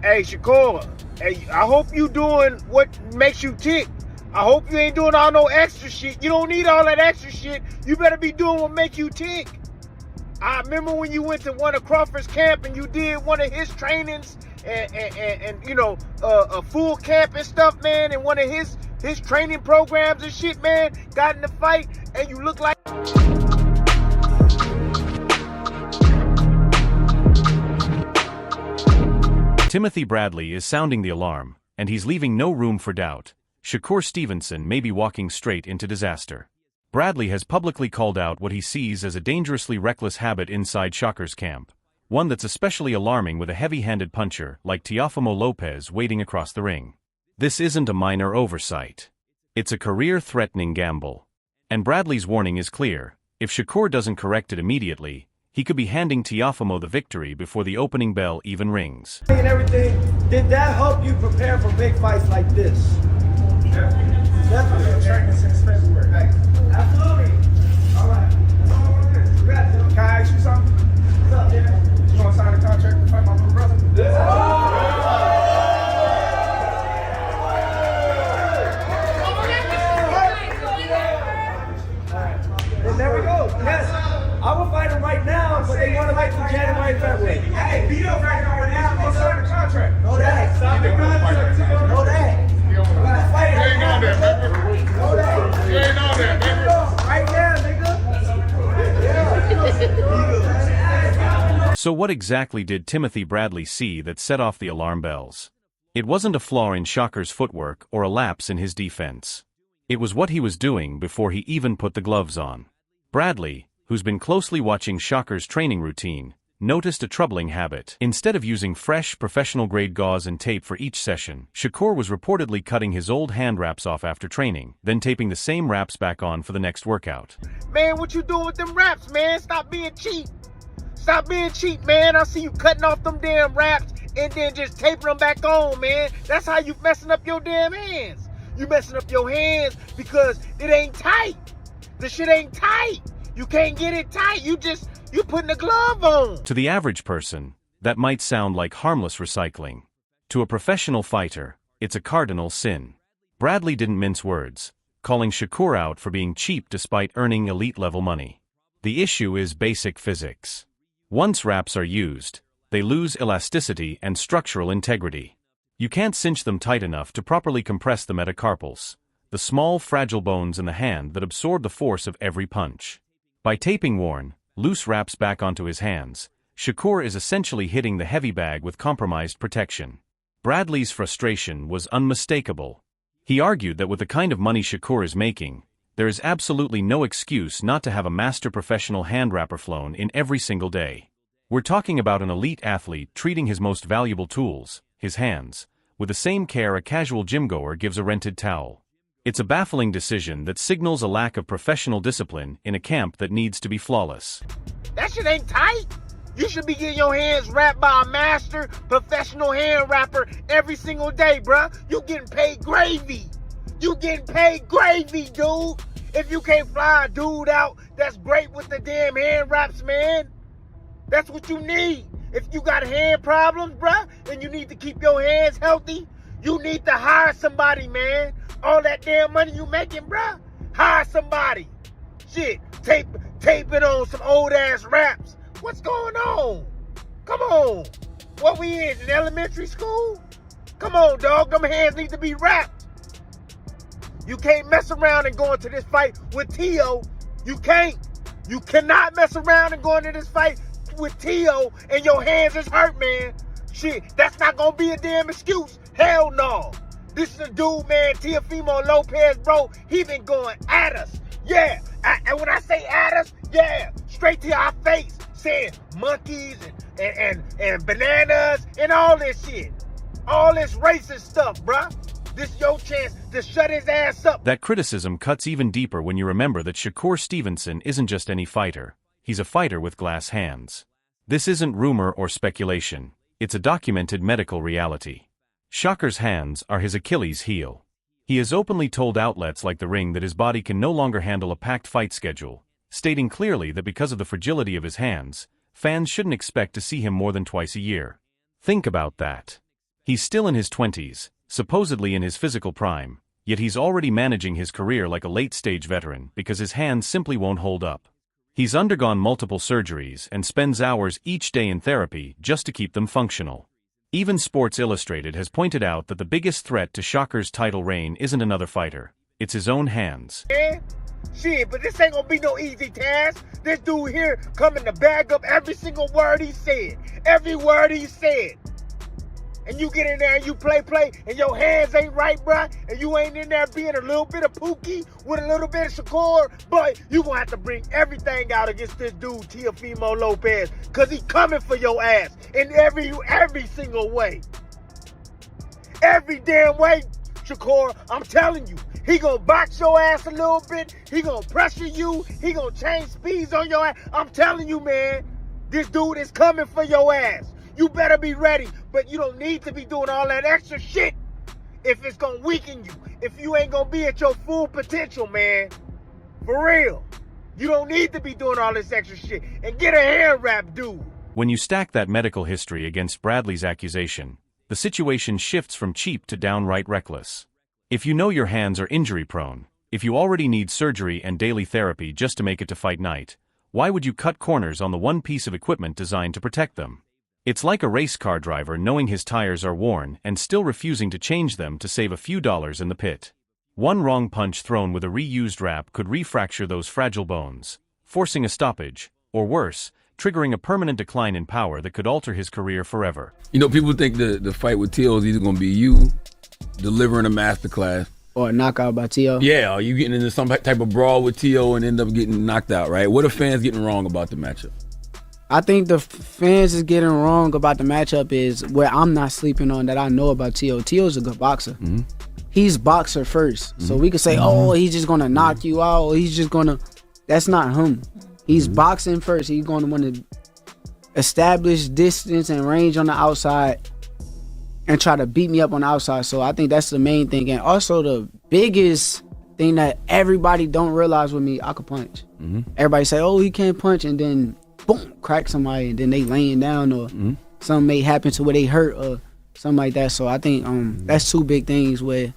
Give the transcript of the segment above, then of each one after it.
Hey, Shakur. Hey, I hope you doing what makes you tick. I hope you ain't doing all no extra shit. You don't need all that extra shit. You better be doing what make you tick. I remember when you went to one of Crawford's camp and you did one of his trainings and you know, a full camp and stuff, man, and one of his training programs and shit, man, got in the fight and you look like... Timothy Bradley is sounding the alarm, and he's leaving no room for doubt. Shakur Stevenson may be walking straight into disaster. Bradley has publicly called out what he sees as a dangerously reckless habit inside Shakur's camp, one that's especially alarming with a heavy-handed puncher like Teofimo Lopez waiting across the ring. This isn't a minor oversight. It's a career-threatening gamble. And Bradley's warning is clear: if Shakur doesn't correct it immediately, he could be handing Teofimo the victory before the opening bell even rings. And everything, did that help you prepare for big fights like this? Yeah. Definitely been training since February. Absolutely. All right. Can I ask you something? What's up, man? You want to sign a contract to fight my little brother? And there we go. Yes. I will fight him right now, but they want to wait till January, February. Hey, beat up right now. I'm going to sign the contract. Know that. Stop the contract. Know that. You ain't on there, baby. Know that. You ain't on there, baby. Right now, nigga. So what exactly did Timothy Bradley see that set off the alarm bells? It wasn't a flaw in Shakur's footwork or a lapse in his defense. It was what he was doing before he even put the gloves on. Bradley, who's been closely watching Shakur's training routine, noticed a troubling habit. Instead of using fresh, professional-grade gauze and tape for each session, Shakur was reportedly cutting his old hand wraps off after training, then taping the same wraps back on for the next workout. Man, what you doing with them wraps, man? Stop being cheap. Stop being cheap, man. I see you cutting off them damn wraps and then just taping them back on, man. That's how you messing up your damn hands. You messing up your hands because it ain't tight. The shit ain't tight. You can't get it tight. You putting a glove on. To the average person, that might sound like harmless recycling. To a professional fighter, it's a cardinal sin. Bradley didn't mince words, calling Shakur out for being cheap despite earning elite-level money. The issue is basic physics. Once wraps are used, they lose elasticity and structural integrity. You can't cinch them tight enough to properly compress the metacarpals, the small, fragile bones in the hand that absorb the force of every punch. By taping worn, loose wraps back onto his hands, Shakur is essentially hitting the heavy bag with compromised protection. Bradley's frustration was unmistakable. He argued that with the kind of money Shakur is making, there is absolutely no excuse not to have a master professional hand wrapper flown in every single day. We're talking about an elite athlete treating his most valuable tools, his hands, with the same care a casual gym-goer gives a rented towel. It's a baffling decision that signals a lack of professional discipline in a camp that needs to be flawless. That shit ain't tight. You should be getting your hands wrapped by a master professional hand wrapper every single day, bruh. You getting paid gravy. You getting paid gravy, dude. If you can't fly a dude out that's great with the damn hand wraps, man, that's what you need. If you got hand problems, bruh, and you need to keep your hands healthy, you need to hire somebody, man. All that damn money you making, bruh, hire somebody. Shit, tape it on some old-ass wraps. What's going on? Come on. What we in elementary school? Come on, dog. Them hands need to be wrapped. You can't mess around and go into this fight with Tio. You can't. You cannot mess around and go into this fight with Tio and your hands is hurt, man. Shit, that's not gonna be a damn excuse. Hell no. This is a dude, man, Teofimo Lopez, bro. He been going at us. Yeah. And when I say at us, yeah, straight to our face, saying monkeys and bananas and all this shit. All this racist stuff, bruh. This your chance to shut his ass up. That criticism cuts even deeper when you remember that Shakur Stevenson isn't just any fighter. He's a fighter with glass hands. This isn't rumor or speculation. It's a documented medical reality. Shakur's hands are his Achilles heel. He has openly told outlets like The Ring that his body can no longer handle a packed fight schedule, stating clearly that because of the fragility of his hands, fans shouldn't expect to see him more than twice a year. Think about that. He's still in his 20s, supposedly in his physical prime, yet he's already managing his career like a late-stage veteran because his hands simply won't hold up. He's undergone multiple surgeries and spends hours each day in therapy just to keep them functional. Even Sports Illustrated has pointed out that the biggest threat to Shakur's title reign isn't another fighter, it's his own hands. Yeah, shit, but this ain't gonna be no easy task. This dude here coming to bag up every single word he said. Every word he said. And you get in there and you play, and your hands ain't right, bruh, and you ain't in there being a little bit of Pookie with a little bit of Shakur, but you gonna have to bring everything out against this dude, Teofimo Lopez, because he coming for your ass in every single way. Every damn way, Shakur, I'm telling you. He gonna box your ass a little bit, he gonna pressure you, he gonna change speeds on your ass. I'm telling you, man, this dude is coming for your ass. You better be ready, but you don't need to be doing all that extra shit if it's gonna weaken you, if you ain't gonna be at your full potential, man. For real. You don't need to be doing all this extra shit. And get a hair wrap, dude. When you stack that medical history against Bradley's accusation, the situation shifts from cheap to downright reckless. If you know your hands are injury-prone, if you already need surgery and daily therapy just to make it to fight night, why would you cut corners on the one piece of equipment designed to protect them? It's like a race car driver knowing his tires are worn and still refusing to change them to save a few dollars in the pit. One wrong punch thrown with a reused wrap could refracture those fragile bones, forcing a stoppage, or worse, triggering a permanent decline in power that could alter his career forever. You know, people think the fight with Tio is either going to be you delivering a masterclass or a knockout by Tio. Yeah, or you getting into some type of brawl with Tio and end up getting knocked out, right? What are fans getting wrong about the matchup? I think the fans is getting wrong about the matchup is where I'm not sleeping on that I know about Tio. Tio's a good boxer. Mm-hmm. He's boxer first. Mm-hmm. So we could say, oh, he's just going to knock you out. Or he's just going to... That's not him. He's boxing first. He's going to want to establish distance and range on the outside and try to beat me up on the outside. So I think that's the main thing. And also the biggest thing that everybody don't realize with me, I could punch. Mm-hmm. Everybody say, oh, he can't punch, and then boom, crack somebody, and then they laying down, or something may happen to where they hurt or something like that. So I think that's two big things where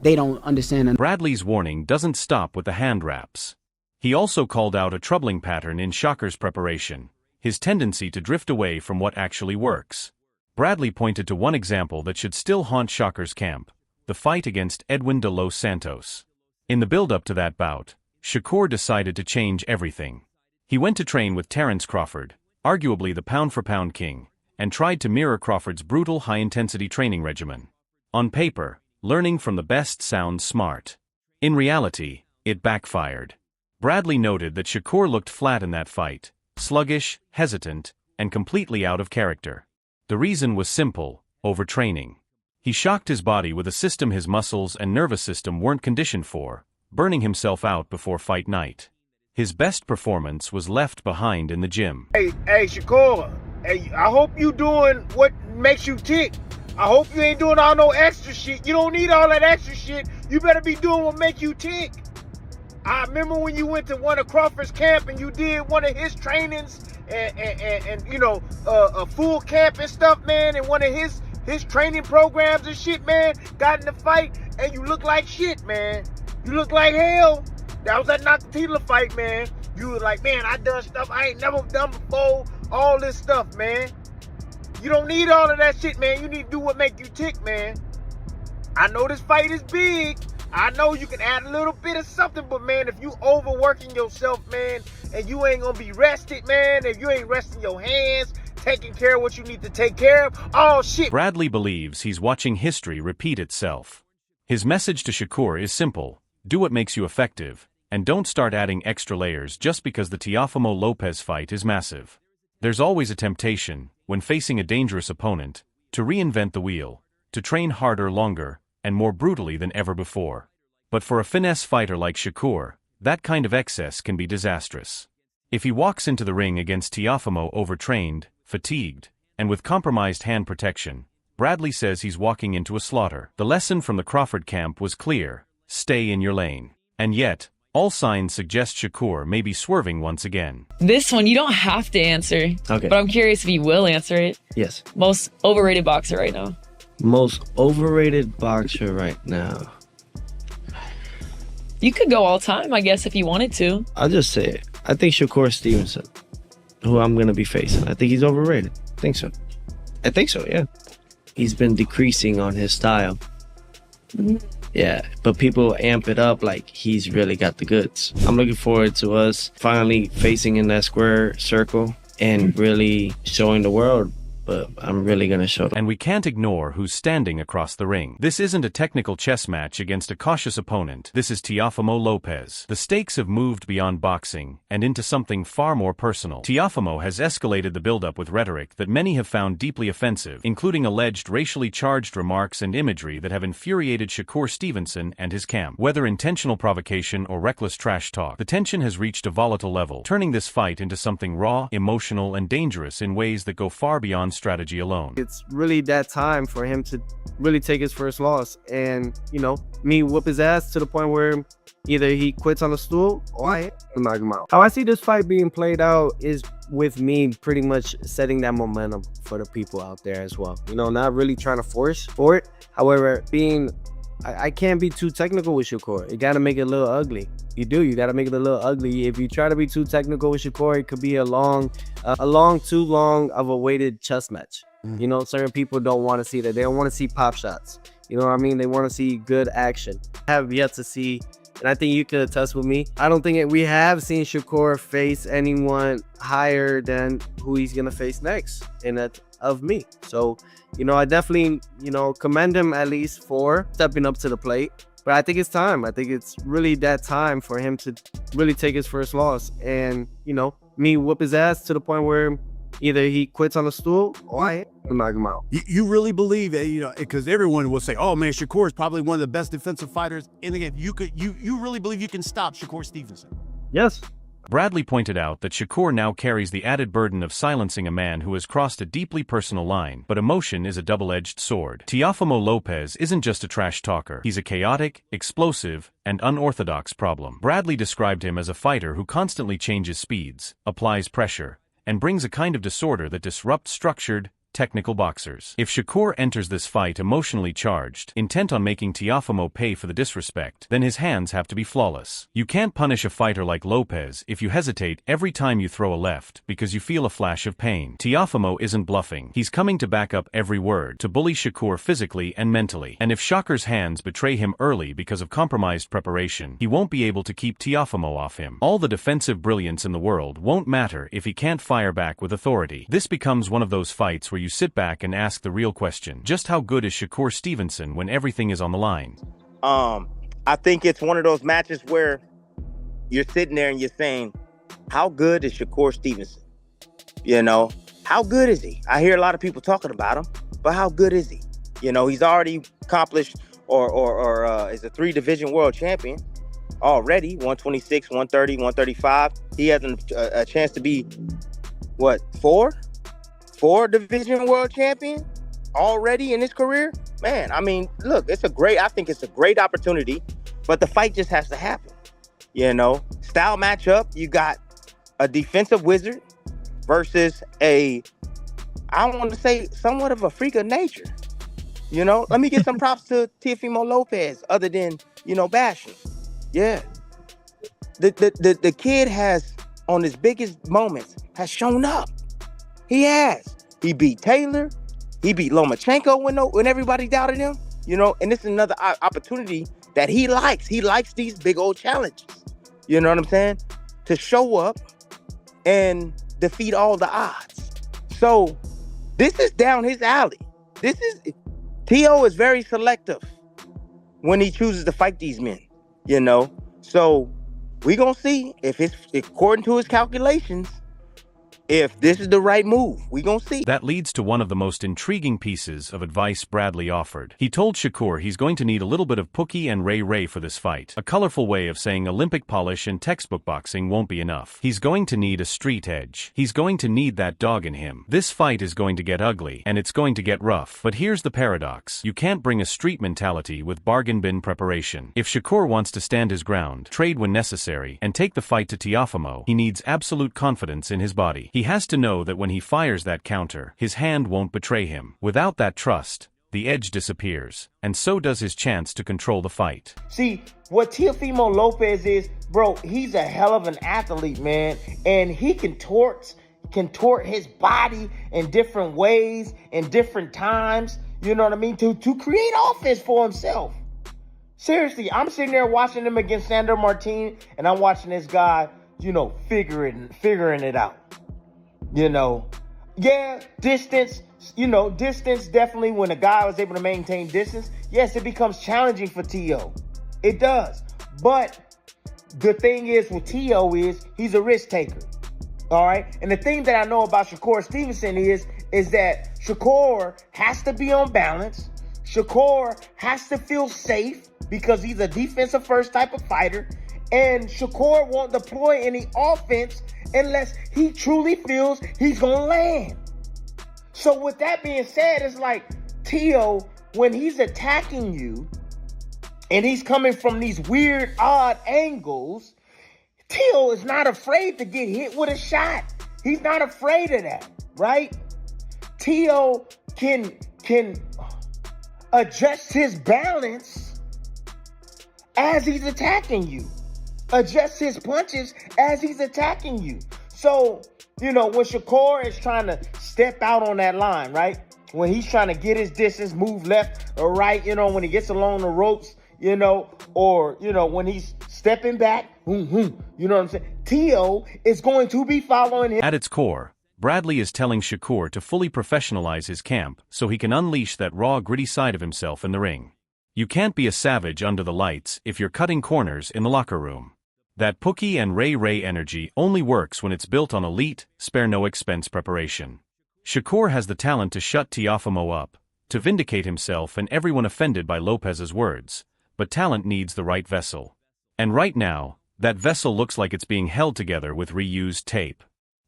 they don't understand. Bradley's warning doesn't stop with the hand wraps. He also called out a troubling pattern in Shakur's preparation, his tendency to drift away from what actually works. Bradley pointed to one example that should still haunt Shakur's camp, the fight against Edwin de Los Santos. In the build-up to that bout, Shakur decided to change everything. He went to train with Terence Crawford, arguably the pound-for-pound king, and tried to mirror Crawford's brutal high-intensity training regimen. On paper, learning from the best sounds smart. In reality, it backfired. Bradley noted that Shakur looked flat in that fight, sluggish, hesitant, and completely out of character. The reason was simple: overtraining. He shocked his body with a system his muscles and nervous system weren't conditioned for, burning himself out before fight night. His best performance was left behind in the gym. Hey, Shakur, hey, I hope you doing what makes you tick. I hope you ain't doing all no extra shit. You don't need all that extra shit. You better be doing what make you tick. I remember when you went to one of Crawford's camp and you did one of his trainings and you know, a full camp and stuff, man, and one of his training programs and shit, man, got in the fight, and you look like shit, man. You look like hell. That was that Nakathila fight, man. You were like, man, I done stuff I ain't never done before. All this stuff, man. You don't need all of that shit, man. You need to do what make you tick, man. I know this fight is big. I know you can add a little bit of something, but, man, if you overworking yourself, man, and you ain't gonna be rested, man, if you ain't resting your hands, taking care of what you need to take care of, oh, shit. Bradley believes he's watching history repeat itself. His message to Shakur is simple: do what makes you effective, and don't start adding extra layers just because the Teofimo Lopez fight is massive. There's always a temptation, when facing a dangerous opponent, to reinvent the wheel, to train harder, longer, and more brutally than ever before. But for a finesse fighter like Shakur, that kind of excess can be disastrous. If he walks into the ring against Teofimo overtrained, fatigued, and with compromised hand protection, Bradley says he's walking into a slaughter. The lesson from the Crawford camp was clear: stay in your lane. And yet, All signs suggest Shakur may be swerving once again. This one, you don't have to answer. Okay. But I'm curious if you will answer it. Yes. Most overrated boxer right now. Most overrated boxer right now. You could go all time, I guess, if you wanted to. I'll just say it. I think Shakur Stevenson, who I'm going to be facing. I think he's overrated. I think so. Yeah. He's been decreasing on his style. Yeah, but people amp it up like he's really got the goods. I'm looking forward to us finally facing in that square circle and really showing the world. But I'm really going to show them. And we can't ignore who's standing across the ring. This isn't a technical chess match against a cautious opponent. This is Teofimo Lopez. The stakes have moved beyond boxing and into something far more personal. Teofimo has escalated the buildup with rhetoric that many have found deeply offensive, including alleged racially charged remarks and imagery that have infuriated Shakur Stevenson and his camp. Whether intentional provocation or reckless trash talk, the tension has reached a volatile level, turning this fight into something raw, emotional, and dangerous in ways that go far beyond strategy alone. It's really that time for him to really take his first loss and, me whoop his ass to the point where either he quits on the stool or I knock him out. How I see this fight being played out is with me pretty much setting that momentum for the people out there as well. Not really trying to force for it. However, I can't be too technical with Shakur. You got to make it a little ugly. You got to make it a little ugly. If you try to be too technical with Shakur, it could be too long of a weighted chess match. Certain people don't want to see that. They don't want to see pop shots. You know what I mean? They want to see good action. I have yet to see, and I think you could attest with me, I don't think we have seen Shakur face anyone higher than who he's going to face next in that of me. So, I definitely, commend him at least for stepping up to the plate. But I think it's time. I think it's really that time for him to really take his first loss and, me whoop his ass to the point where either he quits on the stool or I knock him out. You really believe, because everyone will say, oh man, Shakur is probably one of the best defensive fighters in the game. You really believe you can stop Shakur Stevenson? Yes. Bradley pointed out that Shakur now carries the added burden of silencing a man who has crossed a deeply personal line, but emotion is a double-edged sword. Teofimo Lopez isn't just a trash talker. He's a chaotic, explosive, and unorthodox problem. Bradley described him as a fighter who constantly changes speeds, applies pressure, and brings a kind of disorder that disrupts structured, technical boxers. If Shakur enters this fight emotionally charged, intent on making Teofimo pay for the disrespect, then his hands have to be flawless. You can't punish a fighter like Lopez if you hesitate every time you throw a left because you feel a flash of pain. Teofimo isn't bluffing. He's coming to back up every word, to bully Shakur physically and mentally. And if Shakur's hands betray him early because of compromised preparation, he won't be able to keep Teofimo off him. All the defensive brilliance in the world won't matter if he can't fire back with authority. This becomes one of those fights where you sit back and ask the real question. Just how good is Shakur Stevenson when everything is on the line? I think it's one of those matches where you're sitting there and you're saying, how good is Shakur Stevenson? How good is he? I hear a lot of people talking about him, but how good is he? He's already accomplished or is a 3-division world champion already, 126, 130, 135. He has a chance to be, what, 4-division world champion already in his career? Man, I mean, look, I think it's a great opportunity, but the fight just has to happen. Style matchup, you got a defensive wizard versus I want to say somewhat of a freak of nature. Let me get some props to Teofimo Lopez other than, bashing. Yeah. The kid has, on his biggest moments, has shown up. He has. He beat Taylor. He beat Lomachenko when everybody doubted him. And this is another opportunity that he likes. He likes these big old challenges. You know what I'm saying? To show up and defeat all the odds. So this is down his alley. Tio is very selective when he chooses to fight these men. So we gonna see if according to his calculations, if this is the right move. We gonna see. That leads to one of the most intriguing pieces of advice Bradley offered. He told Shakur he's going to need a little bit of Pookie and Ray Ray for this fight. A colorful way of saying Olympic polish and textbook boxing won't be enough. He's going to need a street edge. He's going to need that dog in him. This fight is going to get ugly, and it's going to get rough. But here's the paradox. You can't bring a street mentality with bargain bin preparation. If Shakur wants to stand his ground, trade when necessary, and take the fight to Teofimo, he needs absolute confidence in his body. He has to know that when he fires that counter, his hand won't betray him. Without that trust, the edge disappears, and so does his chance to control the fight. See, what Teofimo Lopez is, bro, he's a hell of an athlete, man. And he contort his body in different ways, in different times, you know what I mean, to create offense for himself. Seriously, I'm sitting there watching him against Sandor Martin, and I'm watching this guy, you know, figuring it out. You know, yeah, distance, definitely when a guy was able to maintain distance, yes, it becomes challenging for T.O. It does. But the thing is with T.O. is he's a risk taker. All right. And the thing that I know about Shakur Stevenson is that Shakur has to be on balance. Shakur has to feel safe because he's a defensive first type of fighter. And Shakur won't deploy any offense unless he truly feels he's going to land. So with that being said, it's like T.O., when he's attacking you and he's coming from these weird, odd angles, T.O. is not afraid to get hit with a shot. He's not afraid of that, right? T.O. can adjust his balance as he's attacking you. Adjust his punches as he's attacking you. So, you know, when Shakur is trying to step out on that line, right? When he's trying to get his distance, move left or right, you know, when he gets along the ropes, you know, or, you know, when he's stepping back, you know what I'm saying? T.O. is going to be following him. At its core, Bradley is telling Shakur to fully professionalize his camp so he can unleash that raw, gritty side of himself in the ring. You can't be a savage under the lights if you're cutting corners in the locker room. That Pookie and Ray Ray energy only works when it's built on elite, spare-no-expense preparation. Shakur has the talent to shut Teofimo up, to vindicate himself and everyone offended by Lopez's words, but talent needs the right vessel. And right now, that vessel looks like it's being held together with reused tape.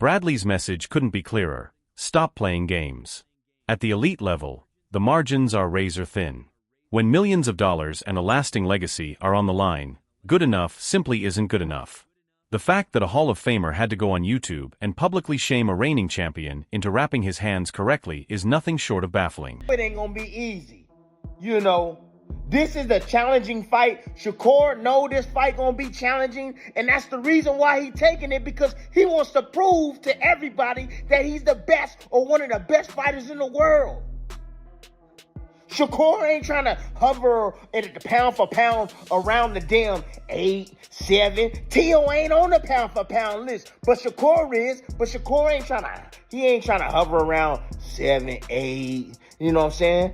Bradley's message couldn't be clearer. Stop playing games. At the elite level, the margins are razor thin. When millions of dollars and a lasting legacy are on the line, good enough simply isn't good enough. The fact that a Hall of Famer had to go on YouTube and publicly shame a reigning champion into wrapping his hands correctly is nothing short of baffling. It ain't gonna be easy. You know, this is a challenging fight. Shakur know this fight gonna be challenging, and that's the reason why he's taking it, because he wants to prove to everybody that he's the best or one of the best fighters in the world. Shakur ain't trying to hover at the pound for pound around the damn 8, 7. T.O. ain't on the pound for pound list, but Shakur is. But Shakur ain't trying to hover around 7, 8. You know what I'm saying?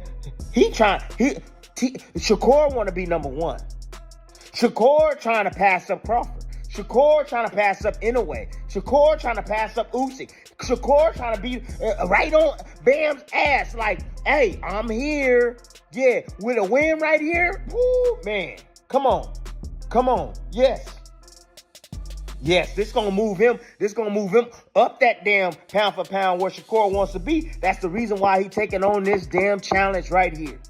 Shakur want to be number one. Shakur trying to pass up Crawford. Shakur trying to pass up Inoue. Shakur trying to pass up Usyk. Shakur trying to be right on Bam's ass like, hey, I'm here. Yeah, with a win right here. Woo, man. Come on. Yes. Yes, this gonna move him. This gonna move him up that damn pound for pound where Shakur wants to be. That's the reason why he taking on this damn challenge right here.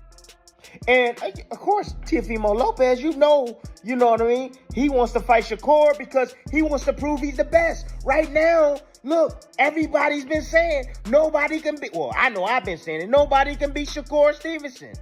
And of course, Teofimo Lopez, you know what I mean? He wants to fight Shakur because he wants to prove he's the best. Right now, look, everybody's been saying nobody can beat, well, I know I've been saying it, nobody can beat Shakur Stevenson.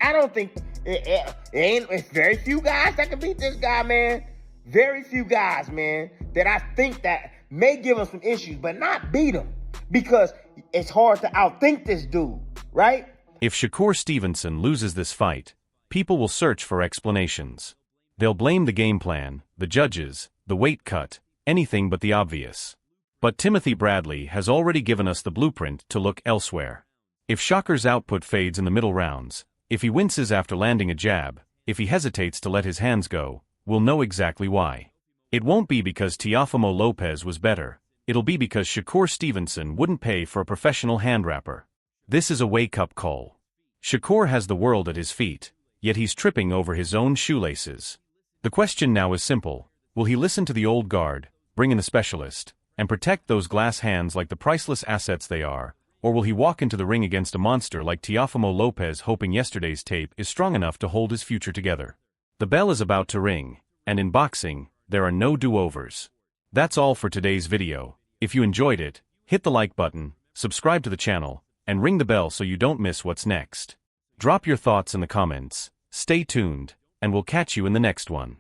I don't think, it's very few guys that can beat this guy, man. Very few guys, man, that I think that may give him some issues, but not beat him, because it's hard to outthink this dude, right? If Shakur Stevenson loses this fight, people will search for explanations. They'll blame the game plan, the judges, the weight cut, anything but the obvious. But Timothy Bradley has already given us the blueprint to look elsewhere. If Shakur's output fades in the middle rounds, if he winces after landing a jab, if he hesitates to let his hands go, we'll know exactly why. It won't be because Teofimo Lopez was better. it'll be because Shakur Stevenson wouldn't pay for a professional hand wrapper. This is a wake-up call. Shakur has the world at his feet, yet he's tripping over his own shoelaces. The question now is simple. Will he listen to the old guard, bring in a specialist, and protect those glass hands like the priceless assets they are, or will he walk into the ring against a monster like Teofimo Lopez hoping yesterday's tape is strong enough to hold his future together? The bell is about to ring, and in boxing, there are no do-overs. That's all for today's video. If you enjoyed it, hit the like button, subscribe to the channel, and ring the bell so you don't miss what's next. Drop your thoughts in the comments, stay tuned, and we'll catch you in the next one.